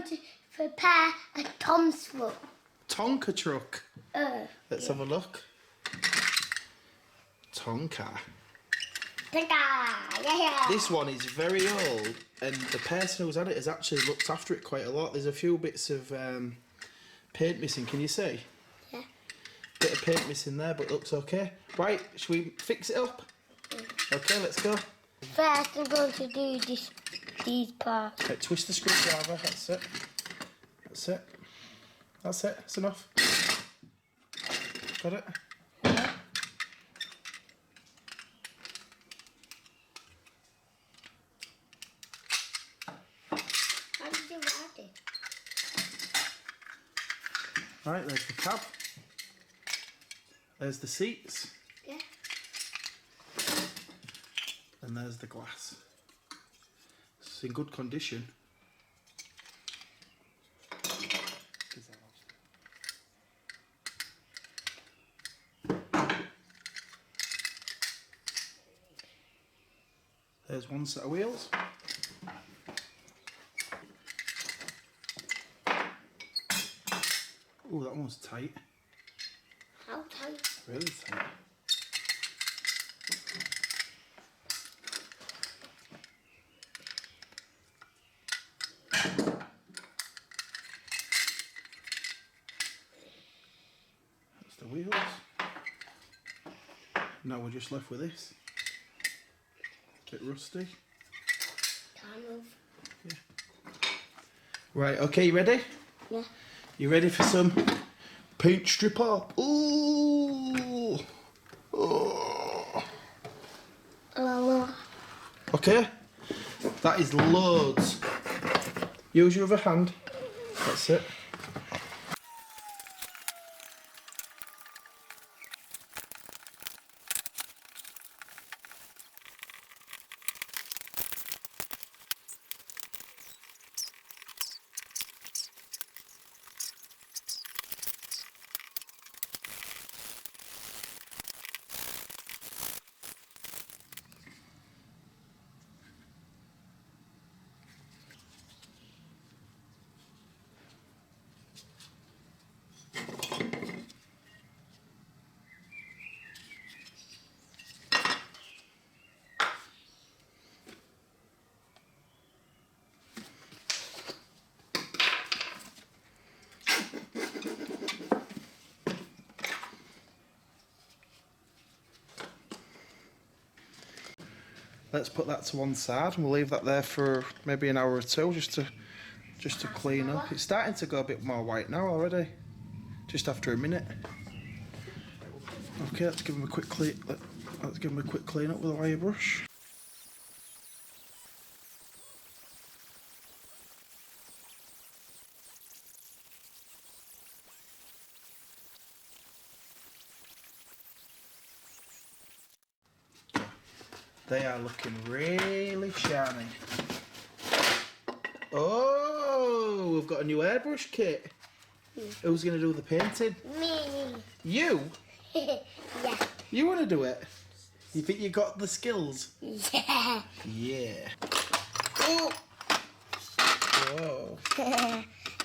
to prepare a Tom's truck. Tonka truck. Let's have a look. Tonka. Yeah. This one is very old, and the person who's had it has actually looked after it quite a lot. There's a few bits of paint missing. Can you see? Yeah. Bit of paint missing there, but looks okay. Right, should we fix it up? Okay, let's go. First, I'm going to do these parts. Okay, twist the screwdriver. That's it. That's it. That's it. That's enough. Got it? Yeah. How did you write it? Right, there's the cab. There's the seats. Yeah. And there's the glass. It's in good condition. There's one set of wheels. Oh, that one's tight. How tight? Really tight. That's the wheels. Now we're just left with this. Bit rusty. Kind of. Yeah. Right, okay, you ready? Yeah. You ready for some paint stripper? Ooh! Oh. Okay, that is loads. Use your other hand. That's it. Let's put that to one side and we'll leave that there for maybe an hour or two just to clean up. It's starting to go a bit more white now already, just after a minute. Okay, let's give them a quick clean. Let's give them a quick clean up with a wire brush. They are looking really shiny. Oh, we've got a new airbrush kit. Who's going to do the painting? Me. You? Yeah. You want to do it? You think you got the skills? Yeah. Yeah. Oh. Whoa.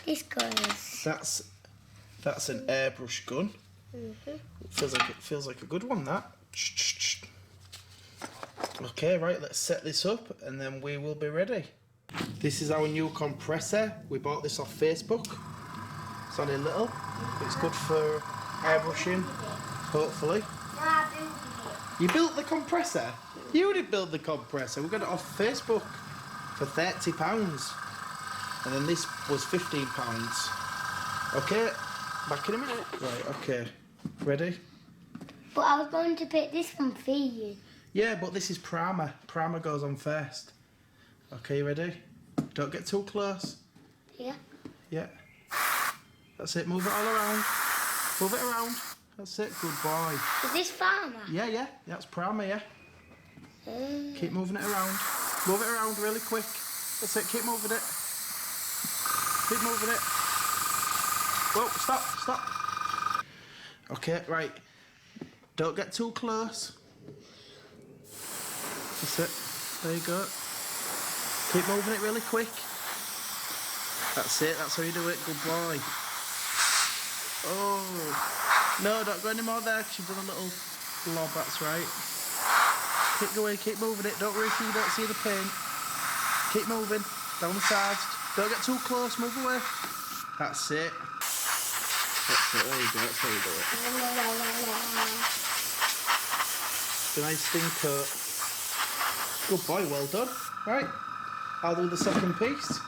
This goes. That's an airbrush gun. Feels like a good one, that. Okay, right, let's set this up and then we will be ready. This is our new compressor. We bought this off Facebook. It's only little. It's good for airbrushing, hopefully. You built the compressor? You didn't build the compressor. We got it off Facebook for £30. And then this was £15. Okay, back in a minute. Right, okay. Ready? But I was going to pick this one for you. Yeah, but this is primer. Primer goes on first. Okay, you ready? Don't get too close. Yeah. Yeah. That's it. Move it all around. Move it around. That's it. Good boy. Is this farmer? Yeah. That's primer, yeah. Keep moving it around. Move it around really quick. That's it. Keep moving it. Keep moving it. Whoa, stop. Okay, right. Don't get too close. That's it. There you go. Keep moving it really quick. That's it, that's how you do it, good boy. Oh, no, don't go any more there because you've done a little blob, that's right. Keep going, keep moving it, don't worry if you don't see the paint. Keep moving, down the sides. Don't get too close, move away. That's it. That's it, there you go, that's how you do it. It's a nice thin coat. Good boy, well done. Right, I'll do the second piece.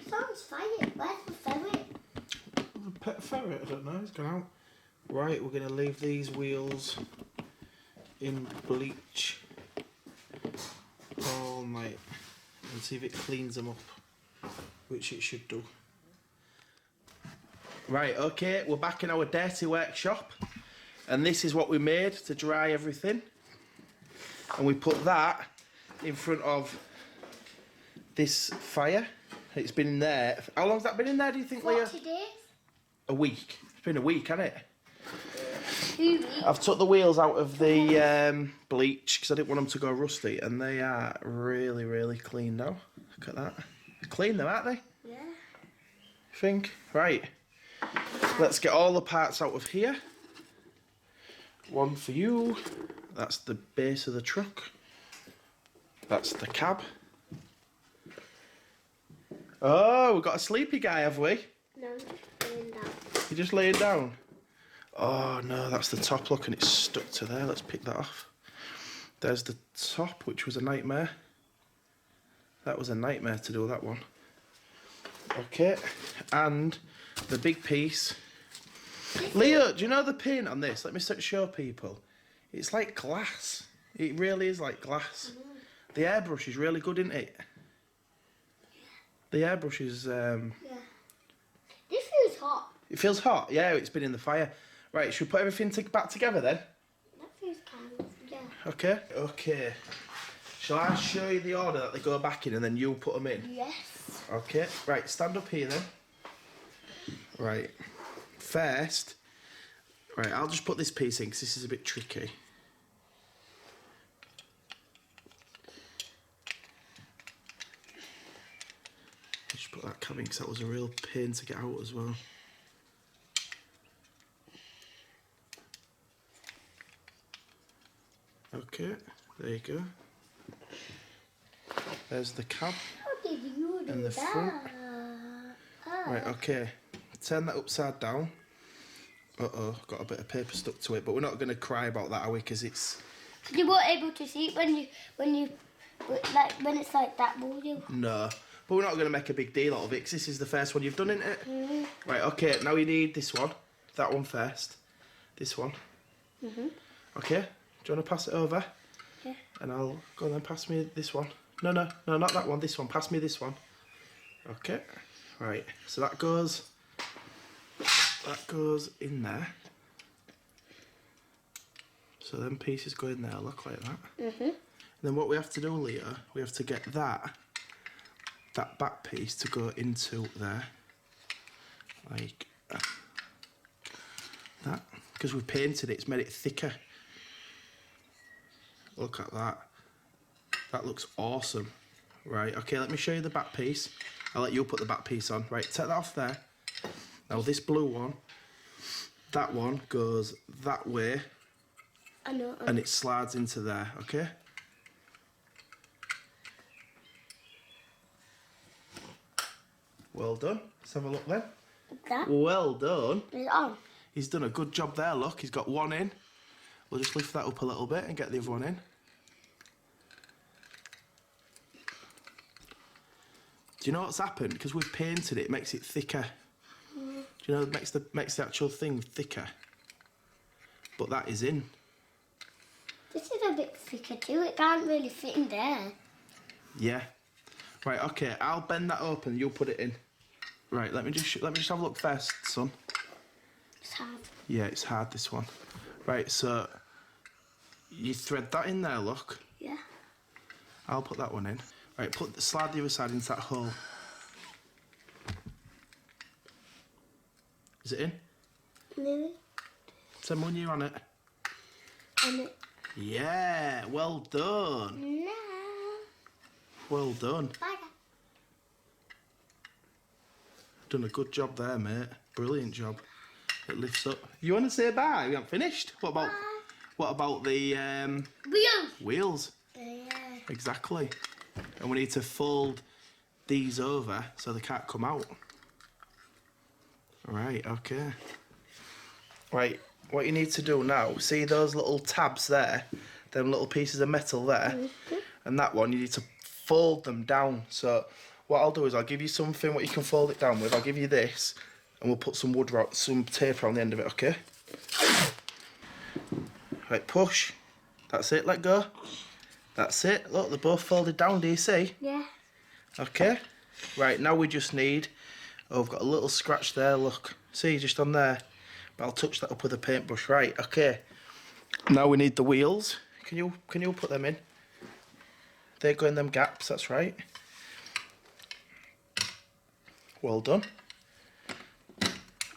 Sounds fire. Where's the ferret? The pet ferret, I don't know, it's gone out. Right, we're going to leave these wheels in bleach all night and see if it cleans them up, which it should do. Right, okay, we're back in our dirty workshop and this is what we made to dry everything. And we put that in front of this fire. It's been in there. How long's that been in there, do you think, Leah? 40 days. A week. It's been a week, hasn't it? 2 weeks. I've took the wheels out of the bleach because I didn't want them to go rusty, and they are really, really clean now. Look at that. They're clean though, aren't they? Yeah. I think. Right. Let's get all the parts out of here. One for you. That's the base of the truck. That's the cab. Oh, we've got a sleepy guy, have we? No, I'm just laying down. You're just laying down? Oh no, that's the top, look, and it's stuck to there. Let's pick that off. There's the top, which was a nightmare. That was a nightmare to do that one. Okay, and the big piece. Leo, do you know the paint on this? Let me show people. It's like glass. It really is like glass. The airbrush is really good, isn't it? The airbrush is... Yeah. This feels hot. It feels hot? Yeah, it's been in the fire. Right, should we put everything back together then? That feels kind of, yeah. Okay. Okay. Shall I show you the order that they go back in and then you'll put them in? Yes. Okay. Right, stand up here then. Right. First... Right, I'll just put this piece in because this is a bit tricky. Just put that cab in because that was a real pain to get out as well. Okay, there you go. There's the cab. How did you do And the that? front. Right, okay. Turn that upside down. Uh-oh, got a bit of paper stuck to it, but we're not going to cry about that, are we? Because it's... You weren't able to see it when it's like that, will you? No. But we're not going to make a big deal out of it, because this is the first one you've done, isn't it? Mm-hmm. Right, okay, now you need this one. That one first. This one. Mm-hmm. Okay, do you want to pass it over? Yeah. And I'll go and then pass me this one. No, not that one, this one. Pass me this one. Okay, right, so that goes in there. So them pieces go in there, look like that. Mm-hmm. And then what we have to do, Leah, we have to get that back piece to go into there, like that. Because we've painted it, it's made it thicker. Look at that. That looks awesome. Right, okay, let me show you the back piece. I'll let you put the back piece on. Right, take that off there. Now this blue one, that one goes that way. I know. And it slides into there, okay? Well done. Let's have a look then. That? Well done. Is it on? He's done a good job there, look. He's got one in. We'll just lift that up a little bit and get the other one in. Do you know what's happened? Because we've painted it, it makes it thicker. Do you know, it makes the actual thing thicker. But that is in. This is a bit thicker too. It can't really fit in there. Yeah. Right, okay, I'll bend that open, you'll put it in. Right, let me just have a look first, son. It's hard. Yeah, it's hard, this one. Right, so you thread that in there, look. Yeah. I'll put that one in. Right, slide the other side into that hole. Is it in? Nearly. Send when you're on it. On it. Yeah, well done. No. Well done. Bye. Done a good job there, mate. Brilliant job. It lifts up. You want to say bye? We haven't finished. What about the Wheels. wheels? Yeah. Exactly. And we need to fold these over so they can't come out. Right, okay. Right, what you need to do now, see those little tabs there? Them little pieces of metal there? Mm-hmm. And that one, you need to fold them down. So what I'll do is I'll give you something what you can fold it down with. I'll give you this, and we'll put some some tape around the end of it, okay? Right, push. That's it, let go. That's it. Look, they're both folded down, do you see? Yeah. Okay. Right, now we just need... Oh, I've got a little scratch there, look. See, just on there. But I'll touch that up with a paintbrush. Right, okay. Now we need the wheels. Can you put them in? They go in them gaps, that's right. Well done.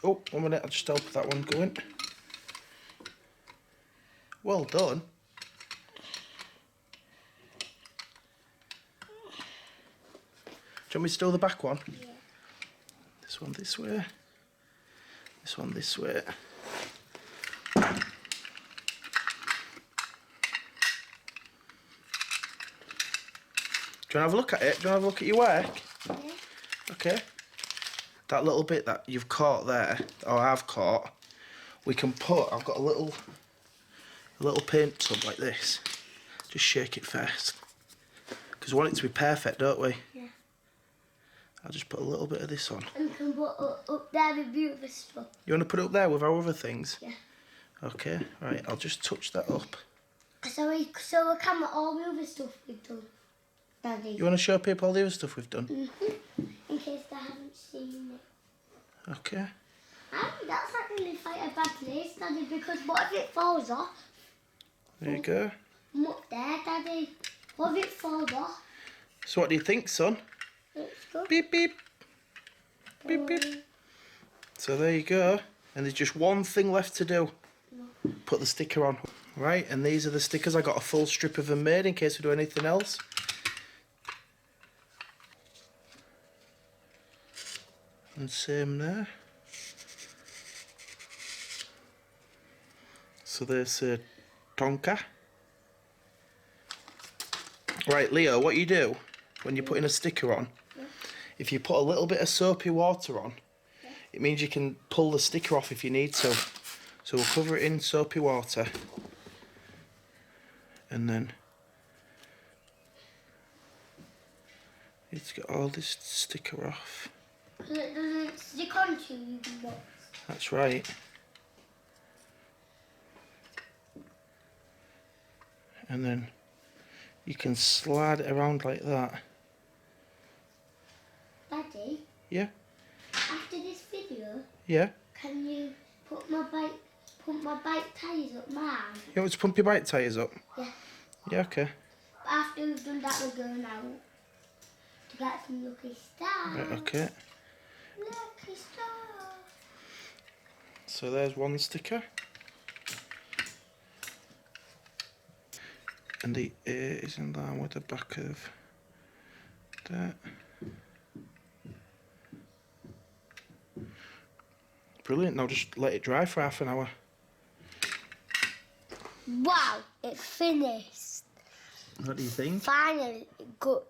Oh, 1 minute, I'll just help that one go in. Well done. Do you want me to do the back one? Yeah. This one this way. This one this way. Do you want to have a look at it? Do you want to have a look at your work? Yeah. Okay. That little bit that you've caught there, or I've caught, we can put, I've got a little paint tub like this. Just shake it first. Because we want it to be perfect, don't we? Yeah. I'll just put a little bit of this on. And we can put up there with beautiful stuff. You want to put it up there with our other things? Yeah. Okay, right, I'll just touch that up. So we can put all the other stuff we've done, Daddy. You want to show people all the other stuff we've done? In case they haven't seen it. Okay. That's actually quite a bad place, Daddy, because what if it falls off? There you go. I'm up there, Daddy. What if it falls off? So what do you think, son? Let's go. Beep, beep. Beep, beep. So there you go. And there's just one thing left to do. Put the sticker on. Right, and these are the stickers. I got a full strip of them made in case we do anything else. And same there. So there's a tonka. Right, Leo, what you do when you're putting a sticker on, if you put a little bit of soapy water on, it means you can pull the sticker off if you need to. So we'll cover it in soapy water. And then let's get all this sticker off. Does it stick onto you? That's right. And then you can slide it around like that. Daddy, Yeah? after this video, Yeah? can you put pump my bike tyres up, man. You want to pump your bike tyres up? Yeah. Yeah, okay. But after we've done that, we're going out to get some lucky stars. Right, okay. Lucky stars. So there's one sticker. And the A is in line with the back of that. Brilliant, now just let it dry for half an hour. Wow, it finished. What do you think? Finally,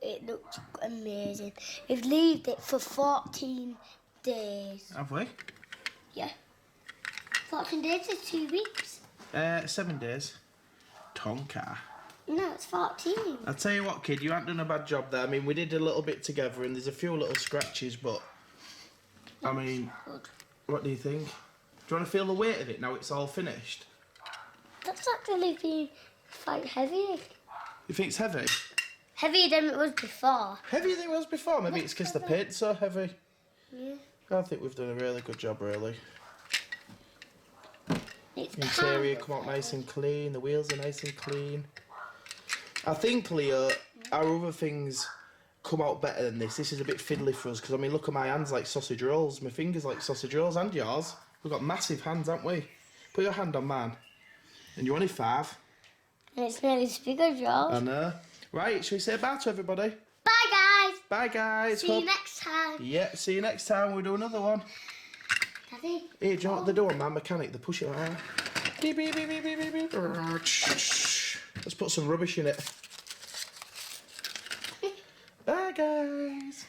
it looks amazing. We've left it for 14 days. Have we? Yeah. 14 days is 2 weeks. 7 days. Tonka. No, it's 14. I'll tell you what, kid, you haven't done a bad job there. I mean, we did a little bit together and there's a few little scratches, but I mean, Good. what do you think? Do you want to feel the weight of it now it's all finished? That's actually been quite heavy. You think it's heavy? Heavier than it was before. Heavier than it was before? Maybe it's because the paint's so heavy. Yeah. I think we've done a really good job, really. It's Interior come out nice and clean, the wheels are nice and clean. I think, Leo, our other things come out better than this. This is a bit fiddly for us, because, I mean, look at my hands like sausage rolls. My fingers like sausage rolls, and yours. We've got massive hands, haven't we? Put your hand on mine. And you're only 5. And it's nearly as big as yours. I know. Right, shall we say bye to everybody? Bye, guys. Bye, guys. See you next time. Yeah, see you next time. We'll do another one. Daddy. Hey, do you know what they do on my mechanic? They push it like that. Beep, beep, beep, beep, beep, beep, beep. Let's put some rubbish in it. Bye, guys.